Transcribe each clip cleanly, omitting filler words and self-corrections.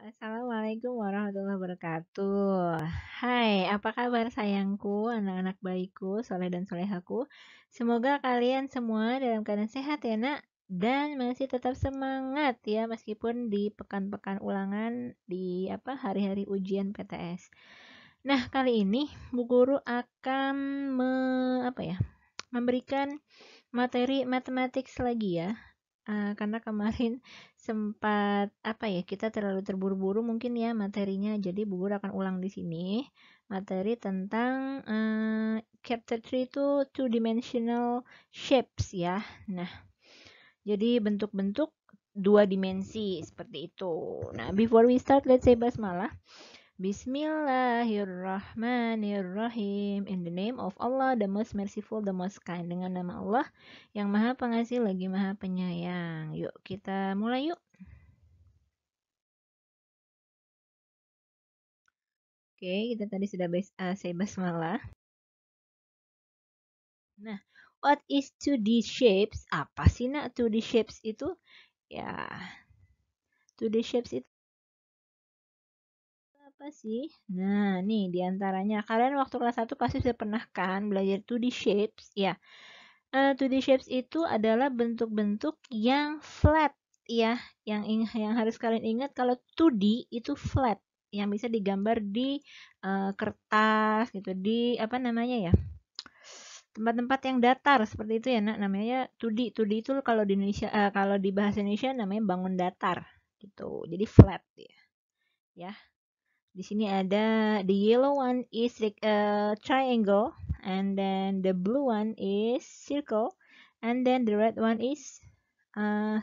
Assalamualaikum warahmatullahi wabarakatuh. Hai, apa kabar sayangku, anak-anak baikku, soleh dan solehaku? Semoga kalian semua dalam keadaan sehat ya nak, dan masih tetap semangat ya meskipun di pekan-pekan ulangan di hari-hari ujian PTS. Nah, kali ini Bu Guru akan memberikan materi matematik lagi ya. Karena kemarin sempat kita terlalu terburu-buru mungkin ya materinya. Jadi Bu Guru akan ulang di sini materi tentang chapter 3 itu two dimensional shapes ya. Nah, jadi bentuk-bentuk dua dimensi seperti itu. Nah, before we start, let's say basmalah. Bismillahirrahmanirrahim. In the name of Allah, the most merciful, the most kind. Dengan nama Allah yang maha pengasih lagi maha penyayang. Yuk kita mulai yuk. Oke, kita tadi sudah say basmalah. Nah, what is 2D shapes? Apa sih nak 2D shapes itu? Ya, 2D shapes itu apa sih? Nah, nih diantaranya. Kalian waktu kelas 1 pasti sudah pernah kan belajar 2D shapes? Ya, 2D shapes itu adalah bentuk-bentuk yang flat ya, yang harus kalian ingat kalau 2D itu flat, yang bisa digambar di kertas gitu, di apa namanya ya, tempat-tempat yang datar seperti itu ya nak, namanya 2D. 2D itu kalau di Indonesia, kalau di bahasa Indonesia namanya bangun datar gitu, jadi flat ya. Di sini ada the yellow one is triangle, and then the blue one is circle, and then the red one is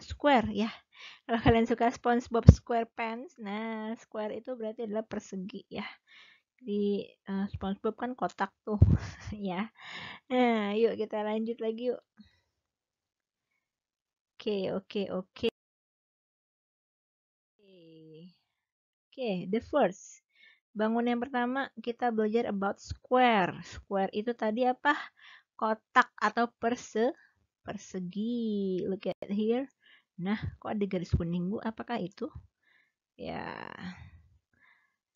square ya. Kalau kalian suka SpongeBob SquarePants, nah square itu berarti adalah persegi ya. Di SpongeBob kan kotak tuh ya. Nah, yuk kita lanjut lagi yuk. Oke. Oke, the first. Bangun yang pertama kita belajar about square. Square itu tadi apa? Kotak atau persegi. Look at here. Nah, kok ada garis kuning Bu? Apakah itu? Ya.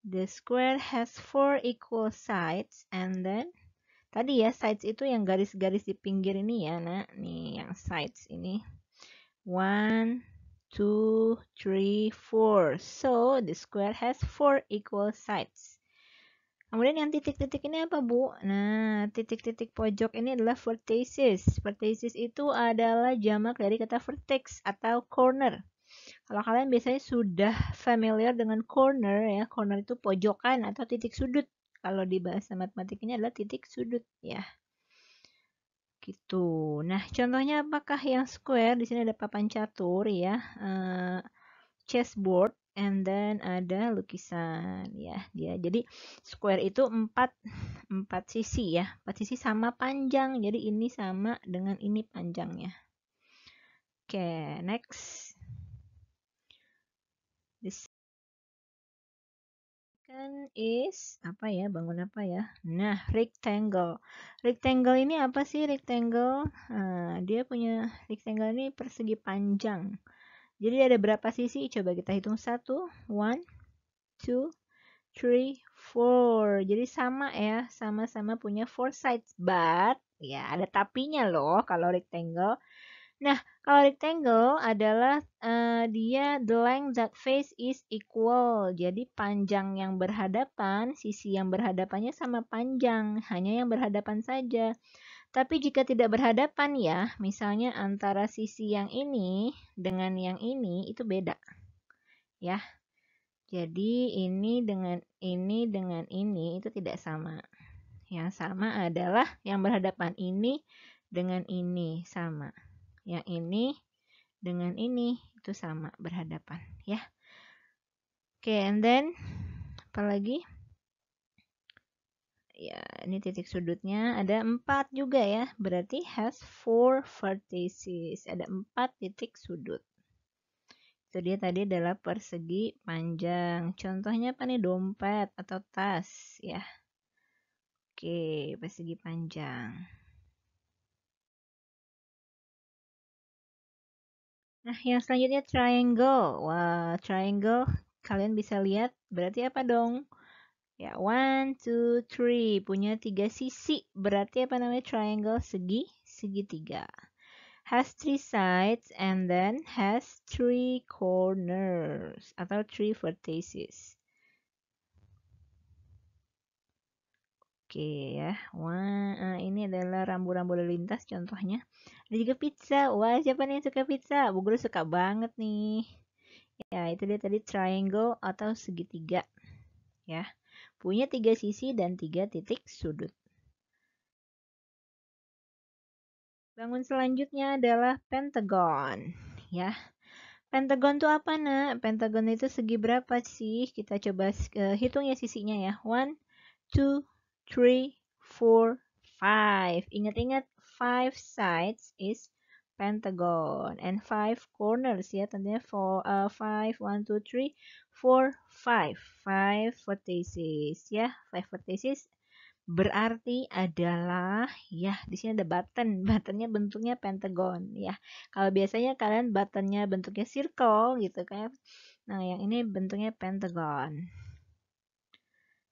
The square has 4 equal sides, and then tadi ya sides itu yang garis-garis di pinggir ini ya, nah. Nih yang sides ini. 1 2 3 4. So, the square has 4 equal sides. Kemudian yang titik-titik ini apa, Bu? Nah, titik-titik pojok ini adalah vertices. Vertices itu adalah jamak dari kata vertex atau corner. Kalau kalian biasanya sudah familiar dengan corner ya, corner itu pojokan atau titik sudut. Kalau di bahasa matematikanya adalah titik sudut ya. Gitu. Nah, contohnya apakah yang square? Di sini ada papan catur ya, chessboard, and then ada lukisan ya dia. Jadi square itu empat sisi ya, empat sisi sama panjang. Jadi ini sama dengan ini panjangnya. Oke, next. This kan is apa ya, bangun apa ya? Nah, rectangle. Rectangle ini apa sih rectangle? Nah, dia punya rectangle ini persegi panjang. Jadi ada berapa sisi? Coba kita hitung 1, 1, 2, 3, 4. Jadi sama ya, sama-sama punya 4 sides. But, ya ada tapinya loh kalau rectangle. Nah, kalau rectangle adalah dia the length that face is equal. Jadi panjang yang berhadapan, sisi yang berhadapannya sama panjang, hanya yang berhadapan saja. Tapi jika tidak berhadapan ya, misalnya antara sisi yang ini dengan yang ini itu beda. Ya. Jadi ini dengan ini itu tidak sama. Yang sama adalah yang berhadapan ini dengan ini sama. Yang ini dengan ini itu sama berhadapan ya. Oke, and then apa lagi? Ya, ini titik sudutnya ada 4 juga ya. Berarti has 4 vertices. Ada 4 titik sudut. Itu dia tadi adalah persegi panjang. Contohnya apa nih? Dompet atau tas ya. Oke, persegi panjang. Nah, yang selanjutnya triangle. Wah, triangle kalian bisa lihat berarti apa dong? Ya, 1, 2, 3 punya 3 sisi. Berarti apa namanya triangle? Segitiga. Has 3 sides and then has 3 corners atau 3 vertices. Oke ya. Wah, ini adalah rambu-rambu lalu lintas contohnya. Ada juga pizza. Wah, siapa nih yang suka pizza? Bu Guru suka banget nih. Ya, itu dia tadi triangle atau segitiga. Ya. Punya 3 sisi dan 3 titik sudut. Bangun selanjutnya adalah pentagon. Ya. Pentagon itu apa, Nak? Pentagon itu segi berapa sih? Kita coba hitung ya sisinya ya. 1, 2, 3, 4, 5. Ingat-ingat, 5 sides is pentagon and 5 corners ya. Tentunya 5, 1, 2, 3, 4, 5. 5 vertices ya. 5 vertices berarti adalah ya di sini ada button. Buttonnya bentuknya pentagon ya. Kalau biasanya kalian buttonnya bentuknya circle gitu kan. Nah, yang ini bentuknya pentagon.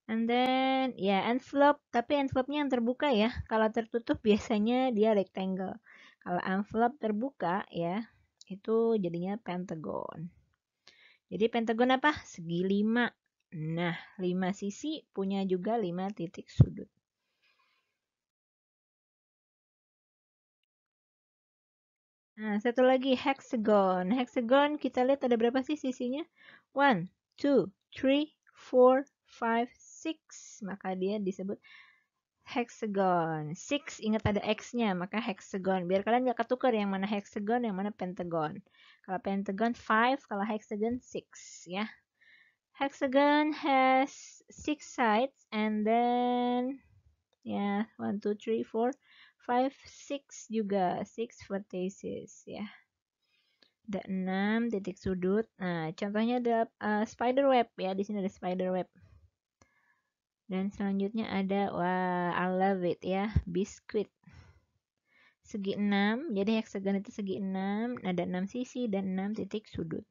And then ya envelope, tapi envelope-nya yang terbuka ya. Kalau tertutup biasanya dia rectangle. Kalau envelope terbuka ya, itu jadinya pentagon. Jadi pentagon apa? Segi 5. Nah, 5 sisi punya juga 5 titik sudut. Nah, satu lagi hexagon. Hexagon kita lihat ada berapa sih sisinya? 1, 2, 3, 4, 5, 6. Maka dia disebut hexagon. 6 ingat ada X-nya, maka hexagon. Biar kalian nggak ketukar yang mana hexagon, yang mana pentagon. Kalau pentagon 5, kalau hexagon 6 ya. Hexagon has 6 sides and then ya 1, 2, 3, 4, 5, 6 juga 6 vertices ya. Ada 6 titik sudut. Nah, contohnya ada spider web ya. Di sini ada spider web. Dan selanjutnya ada, wah, I love it ya, biskuit. Segi 6, jadi hexagon itu segi 6, ada 6 sisi dan 6 titik sudut.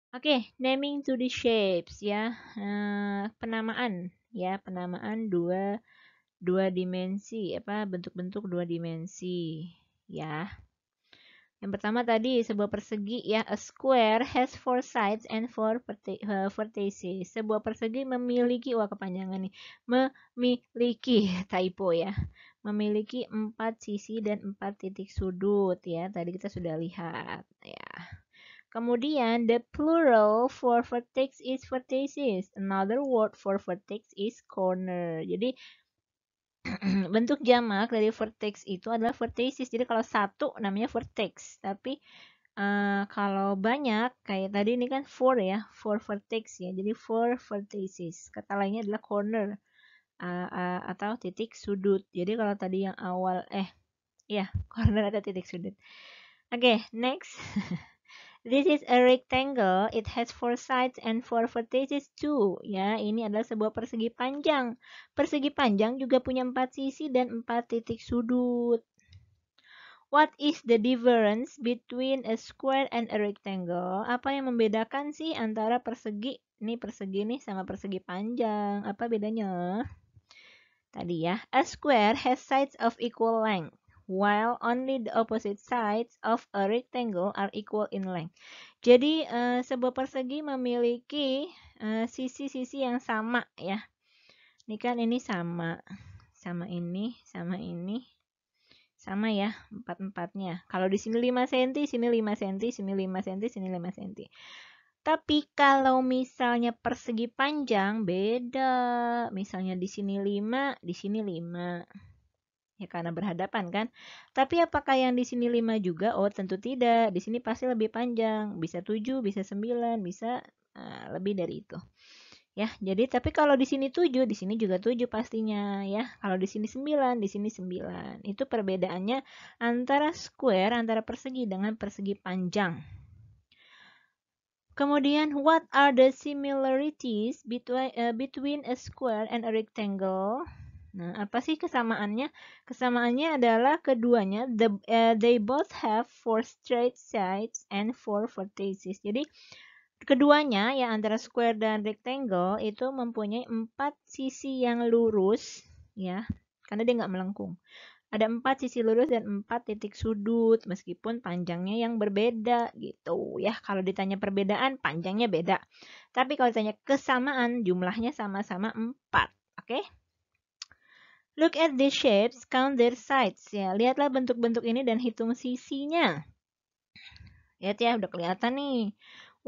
Oke, naming to the shapes ya. Penamaan ya, penamaan dua dimensi, bentuk-bentuk 2 dimensi ya. Yang pertama tadi sebuah persegi ya, a square has 4 sides and 4 vertices. Sebuah persegi memiliki, wah kepanjangan nih, memiliki typo ya, memiliki 4 sisi dan 4 titik sudut ya. Tadi kita sudah lihat ya. Kemudian the plural for vertex is vertices. Another word for vertex is corner. Jadi bentuk jamak dari vertex itu adalah vertices. Jadi kalau satu namanya vertex, tapi kalau banyak kayak tadi ini kan 4 ya, 4 vertex ya. Jadi 4 vertices. Kata lainnya adalah corner atau titik sudut. Jadi kalau tadi yang awal ya, corner atau titik sudut. Oke, next. This is a rectangle. It has 4 sides and 4 vertices too. Ya, ini adalah sebuah persegi panjang. Persegi panjang juga punya 4 sisi dan 4 titik sudut. What is the difference between a square and a rectangle? Apa yang membedakan sih antara persegi nih sama persegi panjang? Apa bedanya? Tadi ya, a square has sides of equal length, while only the opposite sides of a rectangle are equal in length. Jadi sebuah persegi memiliki sisi-sisi yang sama ya. Ini kan ini sama ini, sama ya, empat-empatnya. Kalau di sini 5 cm, sini 5 cm, sini 5 cm, sini 5 cm. Tapi kalau misalnya persegi panjang beda. Misalnya di sini 5, di sini 5. Ya karena berhadapan kan. Tapi apakah yang di sini 5 juga? Oh, tentu tidak. Di sini pasti lebih panjang. Bisa 7, bisa 9, bisa lebih dari itu. Ya, jadi tapi kalau di sini 7, di sini juga 7 pastinya ya. Kalau di sini 9, di sini 9. Itu perbedaannya antara square, antara persegi dengan persegi panjang. Kemudian, what are the similarities between a square and a rectangle? Nah, apa sih kesamaannya? Kesamaannya adalah keduanya they both have 4 straight sides and 4 vertices. Jadi keduanya ya antara square dan rectangle itu mempunyai 4 sisi yang lurus ya, karena dia nggak melengkung. Ada 4 sisi lurus dan 4 titik sudut meskipun panjangnya yang berbeda gitu ya. Kalau ditanya perbedaan panjangnya beda. Tapi kalau ditanya kesamaan jumlahnya sama-sama 4. Oke? Look at the shapes, count their sides ya. Lihatlah bentuk-bentuk ini dan hitung sisinya. Lihat ya, udah kelihatan nih.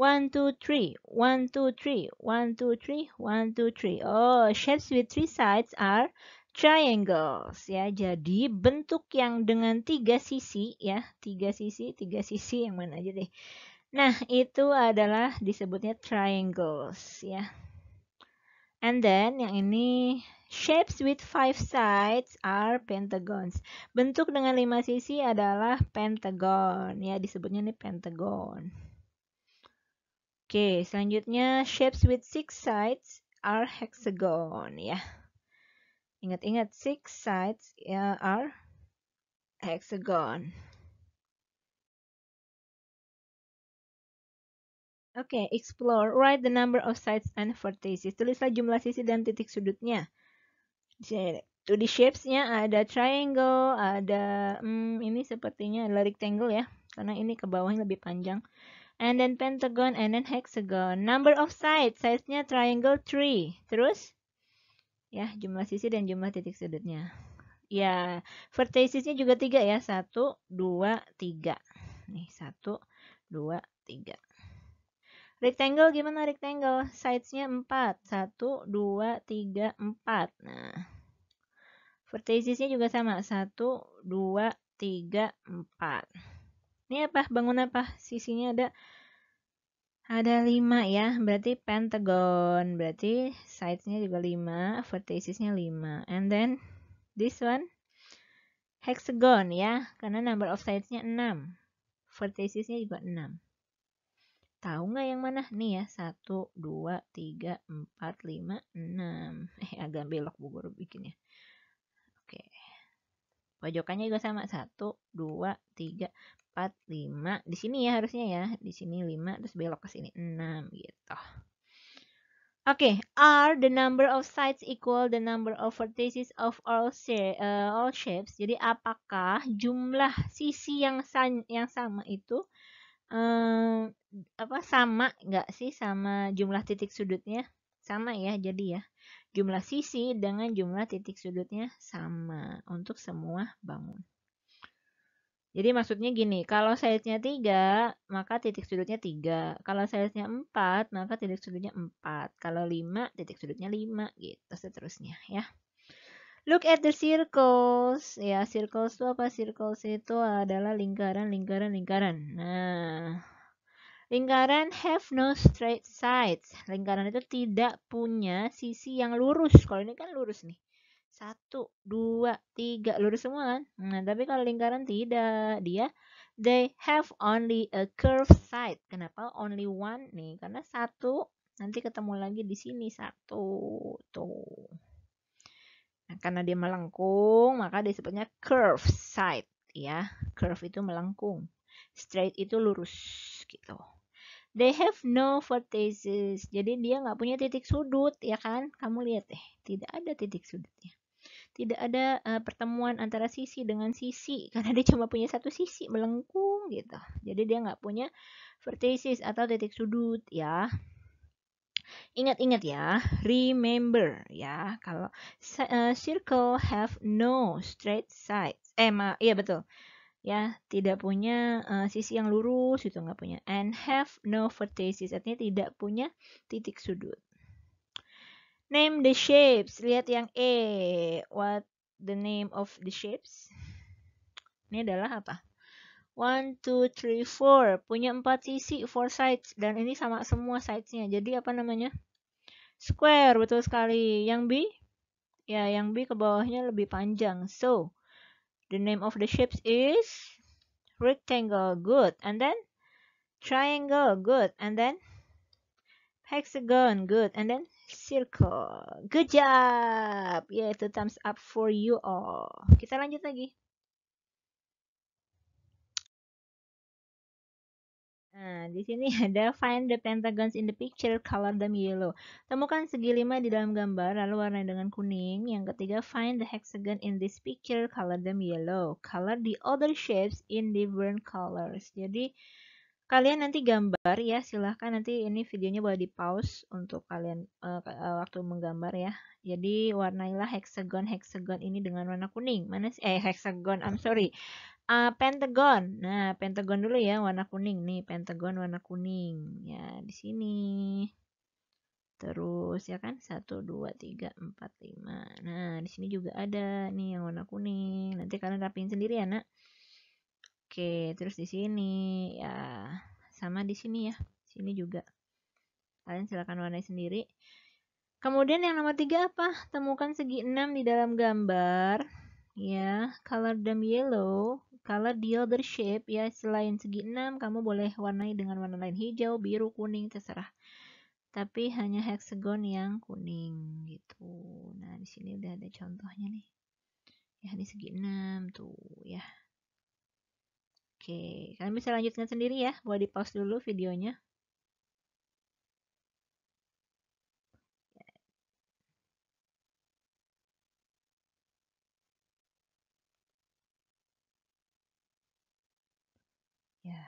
1, 2, 3, 1, 2, 3, 1, 2, 3, 1, 2, 3. Oh, shapes with 3 sides are triangles ya. Jadi bentuk yang dengan 3 sisi ya, 3 sisi yang mana aja deh. Nah, itu adalah disebutnya triangles ya. And then yang ini shapes with 5 sides are pentagons. Bentuk dengan 5 sisi adalah pentagon ya, disebutnya nih pentagon. Oke, selanjutnya shapes with 6 sides are hexagon ya. Ingat-ingat 6 sides ya are hexagon. Oke, explore. Write the number of sides and vertices. Tulislah jumlah sisi dan titik sudutnya. Tuh di shapes-nya ada triangle, ada ini sepertinya adalah rectangle ya, karena ini ke bawahnya lebih panjang. And then pentagon and then hexagon. Number of sides, size-nya triangle 3. Terus ya, jumlah sisi dan jumlah titik sudutnya. Ya, verticesnya juga 3 ya. 1, 2, 3. Nih, 1, 2, 3. Rectangle gimana rectangle? Sides-nya 4. 1, 2, 3, 4. Nah, verticesnya juga sama. 1, 2, 3, 4. Ini apa? Bangun apa? Sisinya ada 5 ya. Berarti pentagon. Berarti sides-nya juga 5. Verticesnya 5. And then this one hexagon ya. Karena number of sides-nya 6. Verticesnya juga 6. Tahu nggak yang mana? Nih ya, 1, 2, 3, 4, 5, 6. Agak belok Bu Guru bikinnya. Oke. Pojokannya juga sama. 1, 2, 3, 4, 5. Di sini ya harusnya ya. Di sini 5, terus belok ke sini. 6 gitu. Oke, are the number of sides equal the number of vertices of all shapes? Jadi apakah jumlah sisi yang sama itu sama nggak sih sama jumlah titik sudutnya? Sama ya, jadi ya. Jumlah sisi dengan jumlah titik sudutnya sama untuk semua bangun. Jadi maksudnya gini, kalau size-nya 3, maka titik sudutnya 3. Kalau size-nya 4, maka titik sudutnya 4. Kalau 5, titik sudutnya 5 gitu seterusnya ya. Look at the circles. Ya, circles itu apa? Circles itu adalah lingkaran. Nah, lingkaran have no straight sides. Lingkaran itu tidak punya sisi yang lurus. Kalau ini kan lurus nih. 1, 2, 3. Lurus semua kan? Nah, tapi kalau lingkaran tidak. They have only a curved side. Kenapa only one nih? Karena 1 nanti ketemu lagi di sini. 1. Tuh. Nah, karena dia melengkung, maka disebutnya curved side. Ya, curve itu melengkung. Straight itu lurus gitu. They have no vertices. Jadi dia nggak punya titik sudut, ya kan? Kamu lihat deh, tidak ada titik sudutnya. Tidak ada pertemuan antara sisi dengan sisi, karena dia cuma punya satu sisi, melengkung gitu. Jadi dia nggak punya vertices atau titik sudut, ya. Ingat-ingat ya, remember ya, kalau circle have no straight sides. Iya betul. Ya, tidak punya sisi yang lurus itu nggak punya. And have no vertices, artinya tidak punya titik sudut. Name the shapes. Lihat yang E. What the name of the shapes? Ini adalah apa? 1, 2, 3, 4. Punya 4 sisi, 4 sides. Dan ini sama semua sidesnya. Jadi apa namanya? Square, betul sekali. Yang B? Ya, yang B ke bawahnya lebih panjang. So, the name of the shapes is rectangle, good. And then triangle, good. And then hexagon, good. And then circle. Good job. Yaitu thumbs up for you all. Kita lanjut lagi. Nah, di sini ada find the pentagons in the picture, color them yellow. Temukan segi 5 di dalam gambar, lalu warnai dengan kuning. Yang ketiga, find the hexagon in this picture, color them yellow. Color the other shapes in different colors. Jadi, kalian nanti gambar ya, silahkan nanti ini videonya boleh di pause untuk kalian waktu menggambar ya. Jadi, warnailah hexagon ini dengan warna kuning. Mana sih? Hexagon, I'm sorry. Pentagon. Nah, pentagon dulu ya, warna kuning nih, pentagon warna kuning. Ya, di sini. Terus ya kan, 1 2 3 4 5. Nah, di sini juga ada nih yang warna kuning. Nanti kalian rapiin sendiri ya, Nak. Oke, terus di sini ya sama di sini ya. Sini juga. Kalian silakan warnai sendiri. Kemudian yang nomor 3 apa? Temukan segi 6 di dalam gambar. Ya, color them yellow. Color the other shape. Ya, selain segi 6, kamu boleh warnai dengan warna lain. Hijau, biru, kuning, terserah. Tapi hanya hexagon yang kuning gitu. Nah, di sini udah ada contohnya nih. Ya, ini segi 6 tuh ya. Oke, kalian bisa lanjutkan sendiri ya. Boleh di pause dulu videonya. Ya.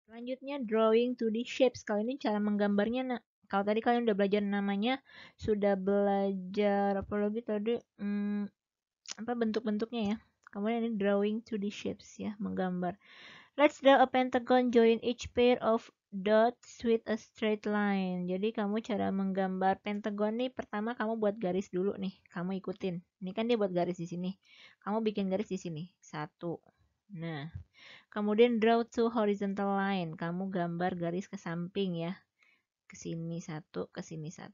Selanjutnya drawing 2D shapes. Kalau ini cara menggambarnya, nak. Kalau tadi kalian udah belajar namanya, sudah belajar apa lagi tadi? Apa bentuk-bentuknya ya. Kemudian ini drawing 2D shapes ya, menggambar. Let's draw a pentagon, join each pair of dots with a straight line. Jadi kamu cara menggambar pentagon nih, pertama kamu buat garis dulu nih. Kamu ikutin. Ini kan dia buat garis di sini. Kamu bikin garis di sini. 1. Nah, kemudian draw two horizontal line. Kamu gambar garis ke samping ya. Ke sini 1, ke sini 1.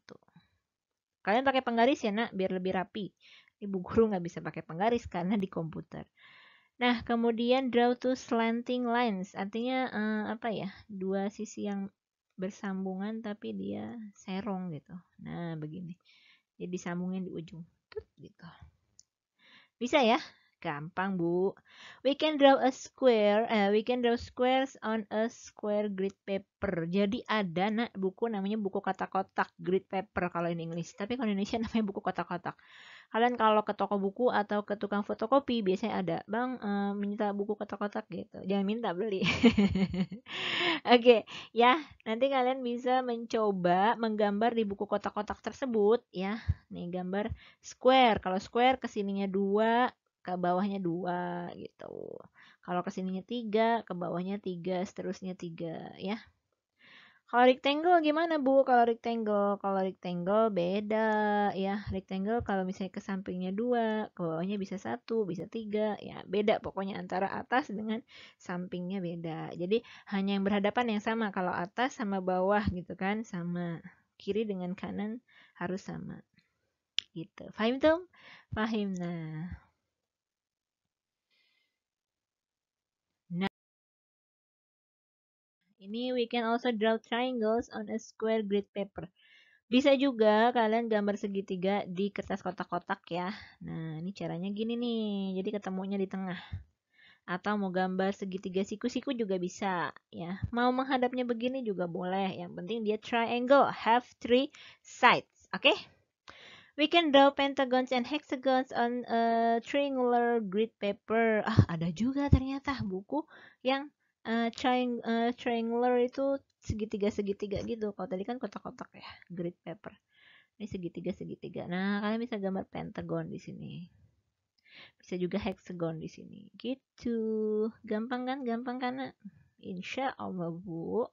Kalian pakai penggaris ya, Nak, biar lebih rapi. Ibu guru nggak bisa pakai penggaris karena di komputer. Nah, kemudian draw two slanting lines. Artinya apa ya? Dua sisi yang bersambungan tapi dia serong gitu. Nah, begini. Jadi sambungin di ujung. Tut, gitu. Bisa ya? Gampang, Bu. We can draw squares on a square grid paper. Jadi ada buku namanya buku kotak-kotak grid paper kalau in English. Tapi kalau Indonesia namanya buku kotak-kotak. Kalian kalau ke toko buku atau ke tukang fotokopi biasanya ada, "Bang, minta buku kotak-kotak," gitu. Jangan minta, beli. Oke, ya. Nanti kalian bisa mencoba menggambar di buku kotak-kotak tersebut ya. Nih gambar square. Kalau square kesininya 2, ke bawahnya 2 gitu. Kalau kesininya 3, ke bawahnya 3, seterusnya 3 ya. Kalau rectangle gimana, Bu? Kalau rectangle beda ya. Rectangle kalau misalnya ke sampingnya 2, ke bawahnya bisa 1, bisa 3 ya. Beda pokoknya antara atas dengan sampingnya beda. Jadi hanya yang berhadapan yang sama. Kalau atas sama bawah gitu kan sama. Kiri dengan kanan harus sama. Gitu. Fahim tuh? Fahim. Nah. Nah, ini we can also draw triangles on a square grid paper. Bisa juga kalian gambar segitiga di kertas kotak-kotak ya. Nah, ini caranya gini nih. Jadi ketemunya di tengah. Atau mau gambar segitiga siku-siku juga bisa ya. Mau menghadapnya begini juga boleh. Yang penting dia triangle, have 3 sides. Oke? We can draw pentagons and hexagons on a triangular grid paper. Ada juga ternyata buku yang triangular itu segitiga-segitiga gitu. Kalau tadi kan kotak-kotak ya, grid paper. Ini segitiga-segitiga. Nah, kalian bisa gambar pentagon di sini. Bisa juga hexagon di sini. Gitu. Gampang kan? Gampang kan? Insya Allah, Bu.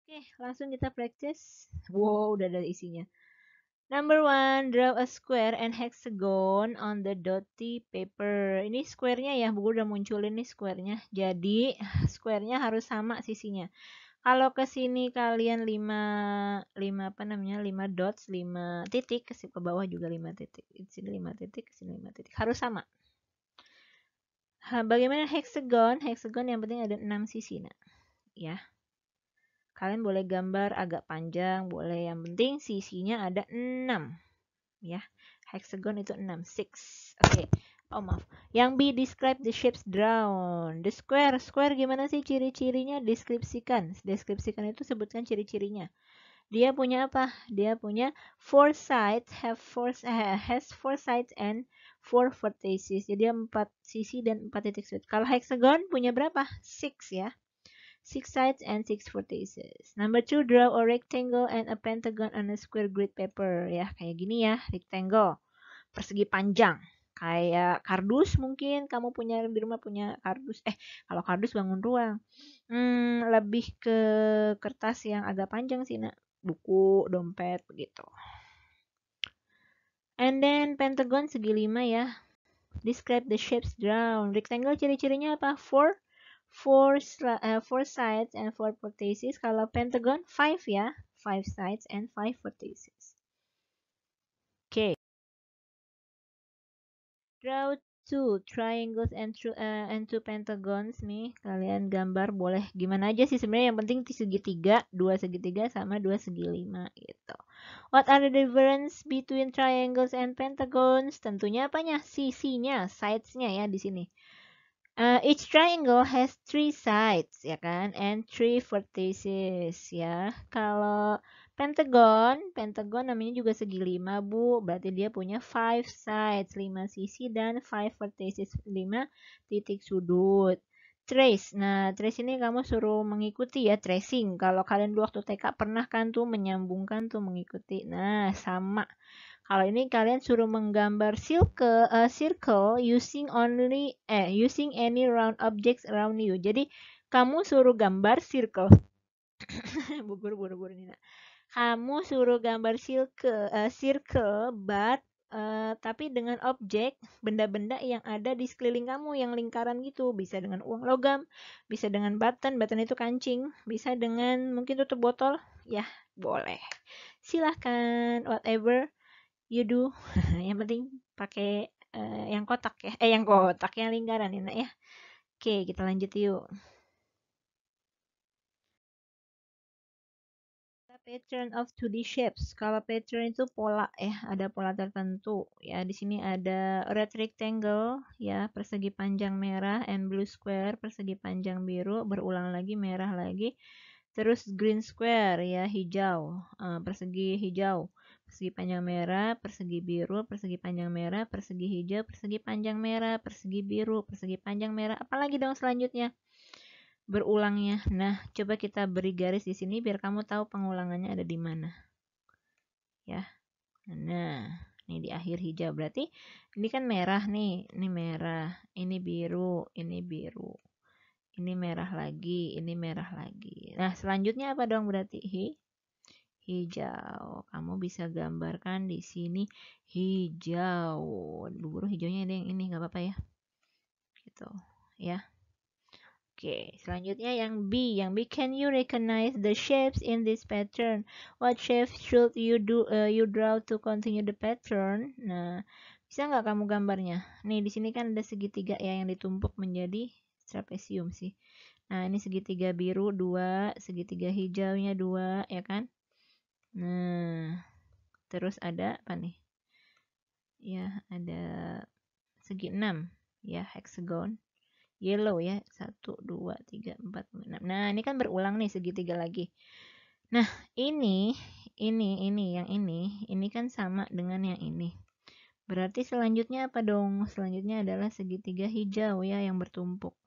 Oke, langsung kita practice. Wow, udah ada isinya. Number 1, draw a square and hexagon on the dotty paper. Ini square-nya ya, Bu udah munculin nih square-nya. Jadi, square-nya harus sama sisinya. Kalau ke sini kalian 5 apa namanya? 5 dots, 5 titik, ke bawah juga 5 titik. Di sini 5 titik, ke sini 5 titik. Harus sama. Bagaimana hexagon? Hexagon yang penting ada 6 sisi, nak. Ya. Kalian boleh gambar agak panjang, boleh, yang penting sisinya ada 6. Ya. Hexagon itu 6, 6. Oke. Oh, maaf. Yang B, describe the shapes drawn. The square. Square gimana sih ciri-cirinya? Deskripsikan. Deskripsikan itu sebutkan ciri-cirinya. Dia punya apa? Dia punya four sides, has four sides and four vertices. Jadi 4 sisi dan 4 titik sudut. Kalau hexagon punya berapa? 6 ya. 6 sides and 6 vertices. Number 2, draw a rectangle and a pentagon on a square grid paper. Ya, kayak gini ya, rectangle. Persegi panjang. Kayak kardus mungkin kamu punya di rumah punya kardus. Kalau kardus bangun ruang. Lebih ke kertas yang agak panjang sih, nak. Buku, dompet, begitu. And then pentagon segi 5 ya. Describe the shapes drawn. Rectangle ciri-cirinya apa? Four sides and 4 vertices. Kalau pentagon 5 ya. 5 sides and 5 vertices. Oke. Draw 2 triangles and two pentagons nih. Kalian gambar boleh gimana aja sih sebenarnya, yang penting segitiga, 2 segitiga sama 2 segi 5 gitu. What are the difference between triangles and pentagons? Tentunya apanya? Sisinya, sides-nya ya di sini. Each triangle has 3 sides ya kan, and 3 vertices ya. Kalau pentagon namanya juga segi 5 Bu, berarti dia punya 5 sides, 5 sisi dan 5 vertices, 5 titik sudut. Trace, nah trace ini kamu suruh mengikuti ya, tracing. Kalau kalian dulu waktu TK pernah kan tuh menyambungkan tuh mengikuti. Nah sama. Kalau ini kalian suruh menggambar circle using any round objects around you. Jadi kamu suruh gambar circle. Buru-buru Nina. Kamu suruh gambar circle but tapi dengan objek, benda-benda yang ada di sekeliling kamu yang lingkaran gitu. Bisa dengan uang logam, bisa dengan button itu kancing, bisa dengan mungkin tutup botol. Ya, boleh. Silahkan, whatever you do. Yang penting pakai yang kotak ya. Yang lingkaran ya, nak ya. Oke, kita lanjut yuk. Pattern of 2D shapes. Kalau pattern itu pola ya, ada pola tertentu ya. Di sini ada red rectangle ya, persegi panjang merah, and blue square, persegi panjang biru, berulang lagi merah lagi. Terus green square ya, hijau, persegi hijau, persegi panjang merah, persegi biru, persegi panjang merah, persegi hijau, persegi panjang merah, persegi biru, persegi panjang merah. Apalagi dong selanjutnya? Berulangnya. Nah, coba kita beri garis di sini biar kamu tahu pengulangannya ada di mana. Ya. Nah, ini di akhir hijau. Berarti ini kan merah nih. Ini merah, ini biru, ini biru. Ini merah lagi, ini merah lagi. Nah, selanjutnya apa dong berarti? Hijau. Kamu bisa gambarkan di sini hijau. Buru hijaunya ada yang ini, nggak apa-apa ya. Gitu, ya. Oke, selanjutnya yang B. Yang B, can you recognize the shapes in this pattern? What shapes should you draw to continue the pattern? Nah, bisa nggak kamu gambarnya? Nih, di sini kan ada segitiga ya yang ditumpuk menjadi trapesium sih. Nah, ini segitiga biru 2, segitiga hijaunya 2, ya kan? Nah, terus ada apa nih? Ya, ada segi 6, ya, hexagon. Yellow ya, 1, 2, 3, 4, 5, 6. Nah, ini kan berulang nih segitiga lagi. Nah, ini yang ini kan sama dengan yang ini. Berarti selanjutnya apa dong? Selanjutnya adalah segitiga hijau ya yang bertumpuk.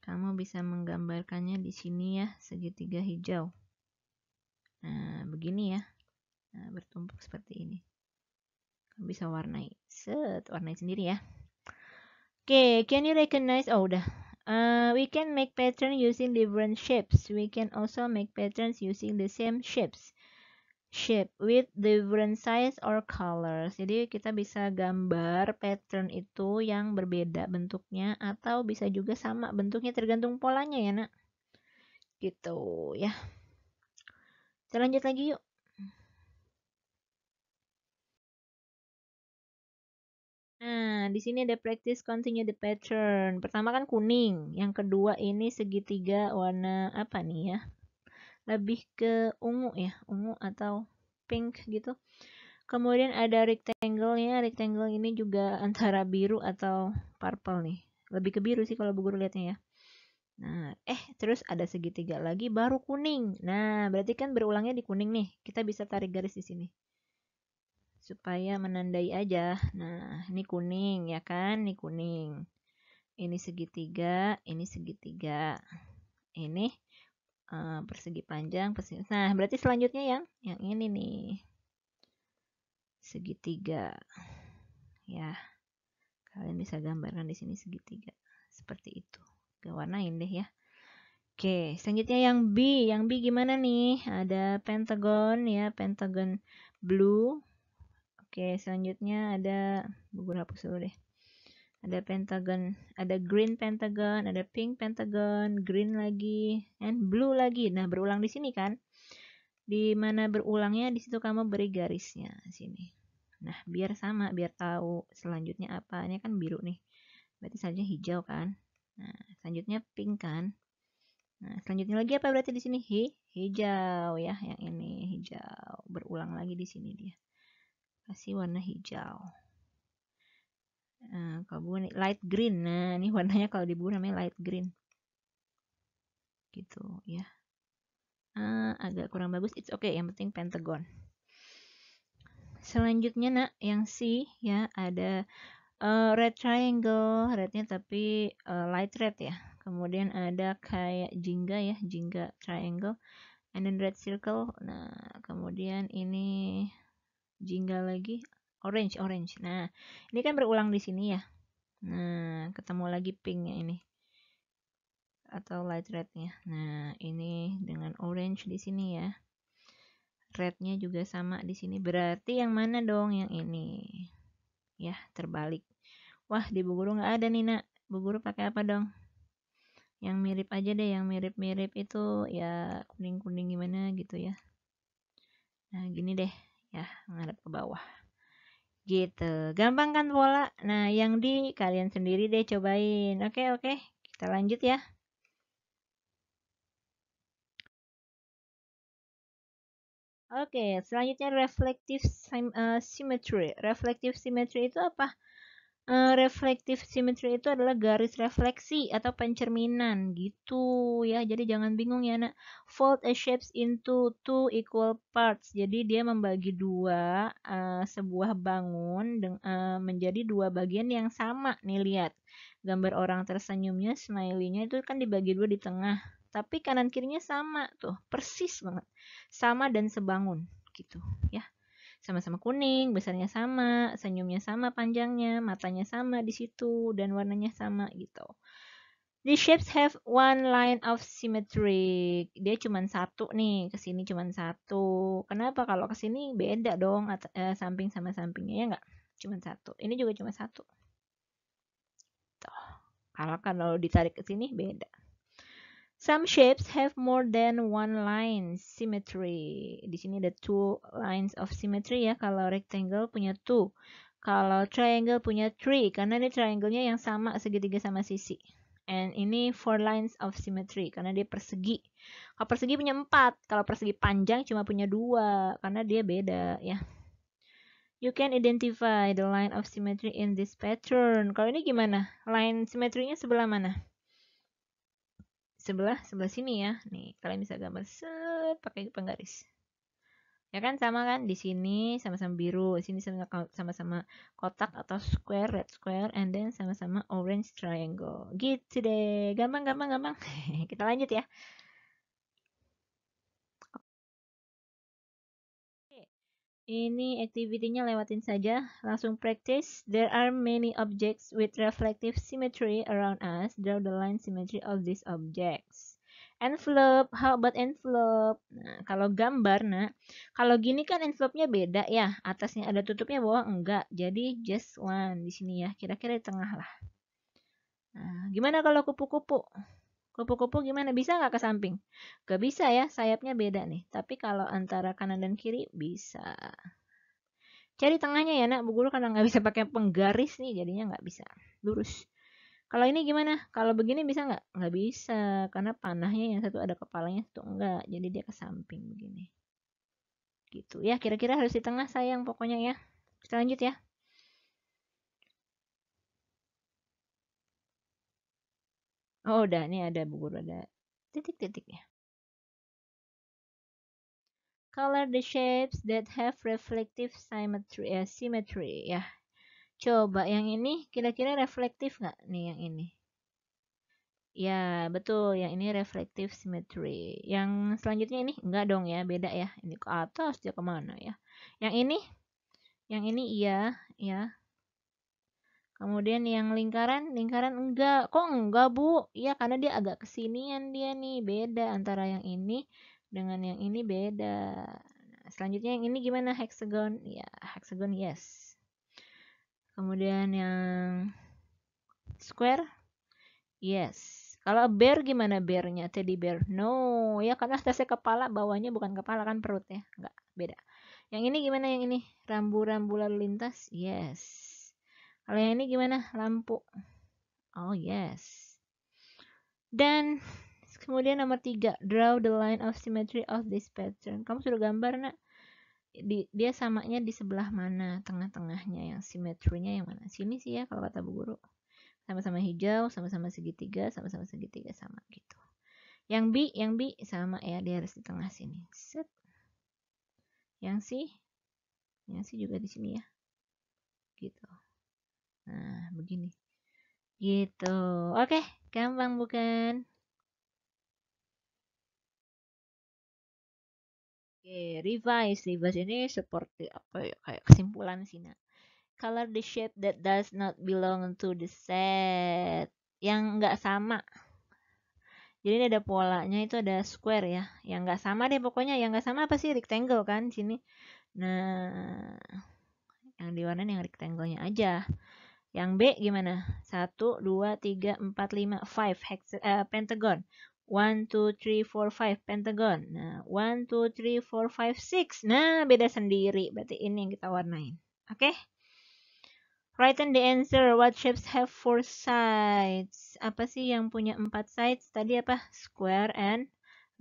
Kamu bisa menggambarkannya di sini ya, segitiga hijau. Nah, begini ya. Nah, bertumpuk seperti ini. Kamu bisa warnai. Warnai sendiri ya. Oke, can you recognize? Oh, udah. We can make pattern using different shapes. We can also make patterns using the same shape with different size or colors. Jadi kita bisa gambar pattern itu yang berbeda bentuknya atau bisa juga sama bentuknya tergantung polanya ya, nak. Gitu ya. Kita lanjut lagi yuk. Nah, Nah, di sini ada practice continue the pattern. Pertama kan kuning, yang kedua ini segitiga warna apa nih ya? Lebih ke ungu ya, ungu atau pink gitu. Kemudian ada rectangle-nya, rectangle ini juga antara biru atau purple nih. Lebih ke biru sih kalau Bu Guru lihatnya ya. Nah, terus ada segitiga lagi baru kuning. Nah, berarti kan berulangnya di kuning nih. Kita bisa tarik garis di sini supaya menandai aja. Nah, ini kuning ya kan? Ini kuning. Ini segitiga, ini segitiga. Ini persegi panjang, persegi. Nah, berarti selanjutnya yang ini nih. Segitiga. Ya. Kalian bisa gambarkan di sini segitiga. Seperti itu. Warnain deh ya. Oke, selanjutnya yang B. Yang B gimana nih? Ada pentagon ya, pentagon blue. Oke, selanjutnya ada buku hapus dulu deh. Ada pentagon, ada green pentagon, ada pink pentagon, green lagi, and blue lagi. Nah, berulang di sini kan? Di mana berulangnya di situ kamu beri garisnya sini. Nah, biar sama, biar tahu selanjutnya apa. Ini kan biru nih. Berarti selanjutnya hijau kan? Nah, selanjutnya pink kan? Nah, selanjutnya lagi apa berarti di sini? Hijau ya, yang ini hijau. Berulang lagi di sini dia. Kasih warna hijau. Nah, kalau buku light green. Nah, ini warnanya kalau di buku namanya light green. Gitu ya. Agak kurang bagus. It's okay. Yang penting pentagon. Selanjutnya nak, yang C ya ada red triangle. Rednya tapi light red ya. Kemudian ada kayak jingga ya, jingga triangle. And then red circle. Nah, kemudian ini jingga lagi orange. Nah, ini kan berulang di sini ya. Nah, ketemu lagi pinknya ini atau light rednya. Nah, ini dengan orange di sini ya. Rednya juga sama di sini. Berarti yang mana dong? Yang ini. Ya, terbalik. Wah, di Bu Guru nggak ada nih nak. Bu Guru pakai apa dong? Yang mirip aja deh, yang mirip-mirip itu ya kuning-kuning gimana gitu ya. Nah, gini deh ya, ngadep ke bawah. Gitu. Gampang kan pola? Nah, yang di kalian sendiri deh cobain. Oke. Kita lanjut ya. Oke, selanjutnya reflective symmetry. Reflective symmetry itu apa? Reflective symmetry itu adalah garis refleksi atau pencerminan gitu ya. Jadi jangan bingung ya nak. Fold a shapes into two equal parts. Jadi dia membagi dua sebuah bangun menjadi dua bagian yang sama. Nih lihat. Gambar orang tersenyumnya, smiley-nya itu kan dibagi dua di tengah. Tapi kanan kirinya sama tuh, persis banget. Sama dan sebangun gitu ya. Sama-sama kuning, besarnya sama, senyumnya sama panjangnya, matanya sama di situ, dan warnanya sama gitu. The shapes have one line of symmetry. Dia cuma satu nih, ke sini cuma satu. Kenapa kalau ke sini beda dong, samping sama sampingnya ya nggak? Cuma satu. Ini juga cuma satu. Tuh. Kalau ditarik ke sini beda. Some shapes have more than one line symmetry. Di sini ada two lines of symmetry ya. Kalau rectangle punya two. Kalau triangle punya three. Karena ini triangle-nya yang sama segitiga sama sisi. And ini four lines of symmetry. Karena dia persegi. Kalau persegi punya empat. Kalau persegi panjang cuma punya dua. Karena dia beda ya. You can identify the line of symmetry in this pattern. Kalau ini gimana? Line symmetry-nya sebelah mana? sebelah sini ya. Nih, kalian bisa gambar set pakai penggaris. Ya kan sama kan? Di sini sama-sama biru, di sini sama-sama kotak atau square, red square, and then sama-sama orange triangle. Gitu deh. Gampang. Kita lanjut ya. Ini activity-nya lewatin saja, langsung practice. There are many objects with reflective symmetry around us. Draw the line symmetry of these objects. Envelope, how about envelope? Nah, kalau gambar, nah, kalau gini kan envelope-nya beda ya. Atasnya ada tutupnya, bawah enggak. Jadi just one di sini ya, kira-kira di tengah lah. Nah, gimana kalau kupu-kupu? Kupu-kupu gimana? Bisa nggak ke samping? Gak bisa ya, sayapnya beda nih. Tapi kalau antara kanan dan kiri bisa. Cari tengahnya ya nak, Bu Guru karena nggak bisa pakai penggaris nih, jadinya nggak bisa lurus. Kalau ini gimana? Kalau begini bisa nggak? Nggak bisa, karena panahnya yang satu ada kepalanya, satu enggak. Jadi dia ke samping begini. Gitu ya, kira-kira harus di tengah sayang pokoknya ya. Kita lanjut ya. Oh udah, ini ada Bu Guru, ada titik-titiknya. Color the shapes that have reflective symmetry ya. Coba yang ini kira-kira reflektif nggak nih yang ini? Ya, betul. Yang ini reflective symmetry. Yang selanjutnya ini enggak dong ya, beda ya. Ini ke atas, dia kemana ya? Yang ini iya, ya. Kemudian yang lingkaran enggak. Kok enggak, Bu? Iya, karena dia agak kesinian dia nih, beda antara yang ini dengan yang ini beda. Nah, selanjutnya yang ini gimana? Hexagon? Ya, hexagon yes. Kemudian yang square? Yes. Kalau bear gimana bearnya? Teddy bear? No, ya karena atasnya kepala, bawahnya bukan kepala kan perut ya. Enggak, beda. Yang ini gimana yang ini? Rambu-rambu lalu lintas? Yes. Kalau yang ini gimana? Lampu. Oh, yes. Dan kemudian nomor 3, draw the line of symmetry of this pattern. Kamu sudah gambar, nak? Dia samanya di sebelah mana? Tengah-tengahnya yang simetrinya yang mana? Sini sih ya kalau kata Bu Guru. Sama-sama hijau, sama-sama segitiga sama gitu. Yang B sama ya, dia harus di tengah sini. Set. Yang C juga di sini ya. Gitu. Nah, begini. Gitu. Oke, gampang bukan? Oke, revise ini seperti apa ya? Kayak kesimpulan sih, nak. Color the shape that does not belong to the set. Yang nggak sama. Jadi ini ada polanya, itu ada square ya. Yang nggak sama deh pokoknya. Yang nggak sama apa sih? Rectangle kan sini. Nah, yang diwarnain yang rectangle-nya aja. Yang B gimana? 1, 2, 3, 4, 5, 5 pentagon. 1, 2, 3, 4, 5 pentagon. Nah, 1, 2, 3, 4, 5, 6. Nah, beda sendiri. Berarti ini yang kita warnain. Oke? Okay? Write in the answer. What shapes have 4 sides? Apa sih yang punya 4 sides? Tadi apa? Square and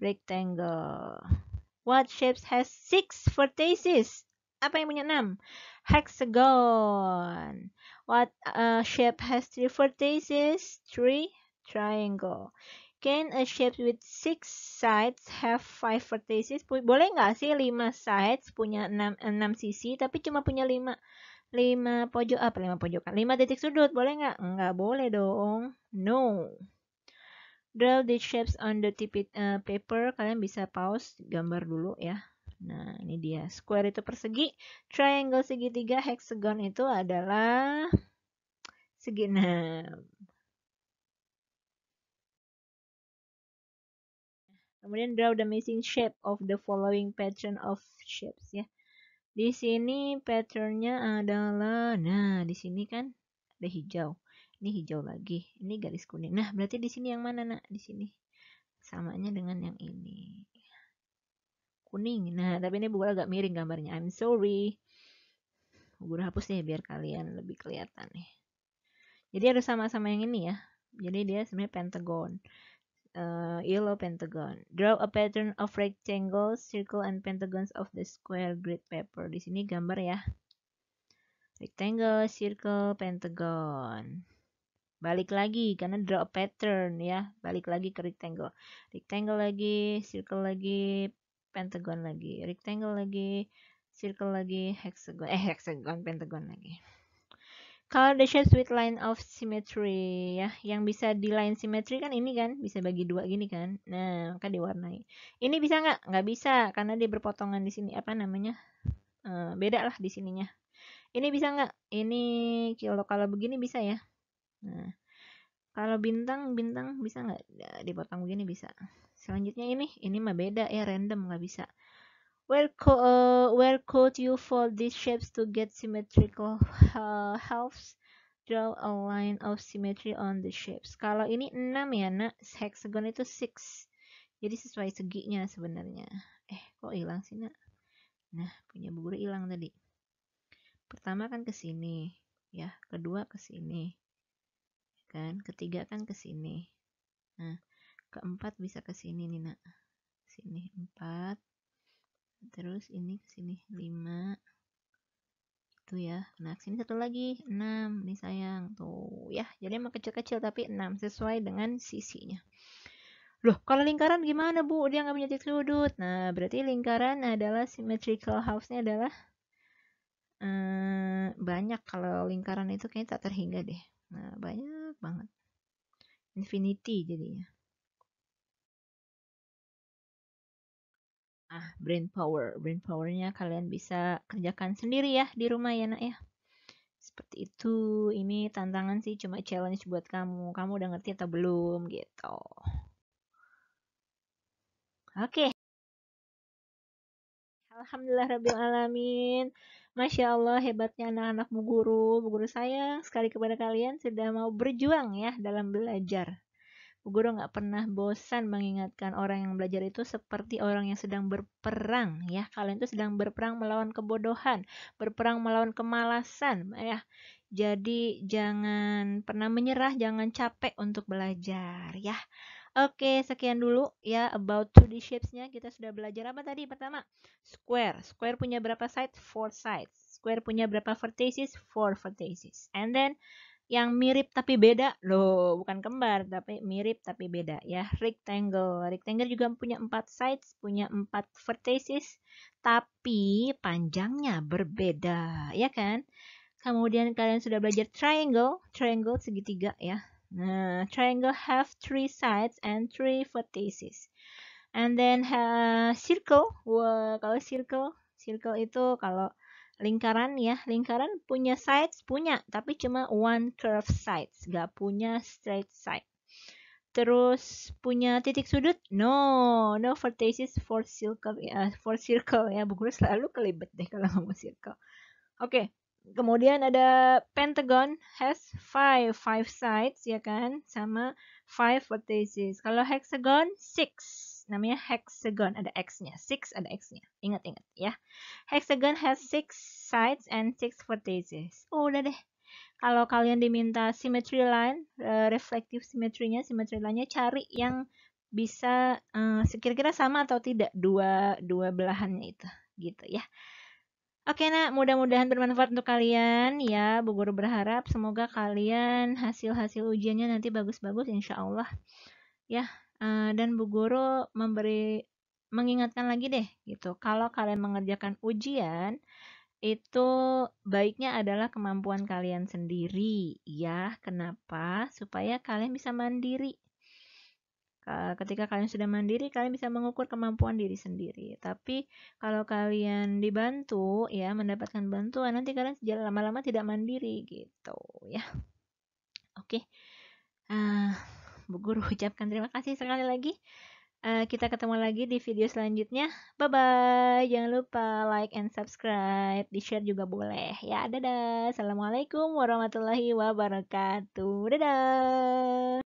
rectangle. What shapes has 6 vertices? Apa yang punya 6? Hexagon. What shape has 3 vertices? 3 triangle. Can a shape with 6 sides have 5 vertices? Boleh nggak sih 5 sides punya 6 sisi tapi cuma punya 5 pojok apa 5 pojokan? 5 titik sudut boleh nggak? Nggak boleh dong. No. Draw the shapes on the paper. Kalian bisa pause gambar dulu ya. Nah, ini dia. Square itu persegi, triangle segitiga, hexagon itu adalah segi 6. Kemudian draw the missing shape of the following pattern of shapes ya. Di sini patternnya adalah, nah di sini kan ada hijau. Ini hijau lagi. Ini garis kuning. Nah, berarti di sini yang mana, nak? Di sini. Samanya dengan yang ini. Kuning. Nah, tapi ini Bu agak miring gambarnya. I'm sorry. Bu hapus deh biar kalian lebih kelihatan nih. Jadi harus sama-sama yang ini ya. Jadi dia sebenarnya pentagon. Yellow pentagon. Draw a pattern of rectangles, circle, and pentagons of the square grid paper. Di sini gambar ya. Rectangle, circle, pentagon. Balik lagi karena draw a pattern ya. Balik lagi ke rectangle. Rectangle lagi, circle lagi, pentagon lagi. Rectangle lagi, circle lagi, hexagon, pentagon lagi. Color the shapes with line of symmetry ya. Yang bisa di line symmetry kan ini kan, bisa bagi dua gini kan. Nah, maka diwarnai. Ini bisa nggak? Nggak bisa karena dia berpotongan di sini. Apa namanya? Beda lah di sininya. Ini bisa nggak? Ini kalau begini bisa ya. Nah, kalau bintang bisa nggak? Ya, dipotong begini bisa. Selanjutnya ini mah beda ya, random nggak bisa. Where could you fold these shapes to get symmetrical halves? Draw a line of symmetry on the shapes. Kalau ini 6 ya, nak. Hexagon itu 6. Jadi sesuai seginya sebenarnya. Kok hilang sih, nak? Nah, punya Bu Guru hilang tadi. Pertama kan ke sini, ya. Kedua ke sini. Kan? Ketiga kan ke sini. Nah, keempat bisa ke sini nih, Nak. Sini 4. Terus ini ke sini 5. Itu ya. Nah, sini satu lagi 6 nih sayang. Tuh, ya. Jadi emang kecil-kecil tapi 6 sesuai dengan sisinya. Loh, kalau lingkaran gimana, Bu? Dia nggak punya titik sudut. Nah, berarti lingkaran adalah symmetrical halves-nya adalah banyak. Kalau lingkaran itu kayaknya tak terhingga deh. Nah, banyak banget. Infinity jadinya. Brain power. Brain powernya kalian bisa kerjakan sendiri ya di rumah ya, Nak ya. Seperti itu. Ini tantangan sih, cuma challenge buat kamu. Kamu udah ngerti atau belum gitu. Oke. Alhamdulillah Rabbil Alamin. Masya Allah hebatnya anak-anak Bu Guru. Bu Guru sayang sekali kepada kalian sudah mau berjuang ya dalam belajar. Bu Guru nggak pernah bosan mengingatkan orang yang belajar itu seperti orang yang sedang berperang ya. Kalian itu sedang berperang melawan kebodohan, berperang melawan kemalasan ya. Jadi jangan pernah menyerah, jangan capek untuk belajar ya. Oke, sekian dulu ya about 2D shapes-nya. Kita sudah belajar apa tadi? Pertama, square. Square punya berapa sides? 4 sides. Square punya berapa vertices? 4 vertices. And then yang mirip tapi beda, loh, bukan kembar, tapi mirip tapi beda ya. Rectangle. Rectangle juga punya 4 sides, punya 4 vertices, tapi panjangnya berbeda, ya kan? Kemudian kalian sudah belajar triangle. Triangle segitiga ya. Nah, triangle have 3 sides and 3 vertices. And then circle. Wah, kalau circle itu kalau lingkaran ya, lingkaran punya sides punya, tapi cuma one curved sides, gak punya straight side. Terus punya titik sudut? No, no vertices for circle ya, Bu Guru selalu kelibet deh kalau ngomong circle. Oke. Kemudian ada pentagon has five sides ya kan, sama 5 vertices. Kalau hexagon 6. Namanya hexagon, ada x-nya. 6 ada x-nya. Ingat-ingat ya. Hexagon has 6 sides and 6 vertices. Udah deh. Kalau kalian diminta symmetry line, reflective symmetry-nya, symmetry line-nya cari yang bisa kira-kira sama atau tidak dua belahannya itu gitu ya. Oke Nak, mudah-mudahan bermanfaat untuk kalian ya. Bu Guru berharap semoga kalian hasil-hasil ujiannya nanti bagus-bagus insya Allah ya. Dan Bu Guru mengingatkan lagi deh gitu. Kalau kalian mengerjakan ujian itu baiknya adalah kemampuan kalian sendiri ya. Kenapa? Supaya kalian bisa mandiri. Ketika kalian sudah mandiri, kalian bisa mengukur kemampuan diri sendiri. Tapi kalau kalian dibantu, ya mendapatkan bantuan, nanti kalian lama-lama tidak mandiri gitu, ya. Oke, Bu Guru ucapkan terima kasih sekali lagi. Kita ketemu lagi di video selanjutnya. Bye-bye. Jangan lupa like and subscribe. Di-share juga boleh. Ya, dadah. Assalamualaikum warahmatullahi wabarakatuh. Dadah.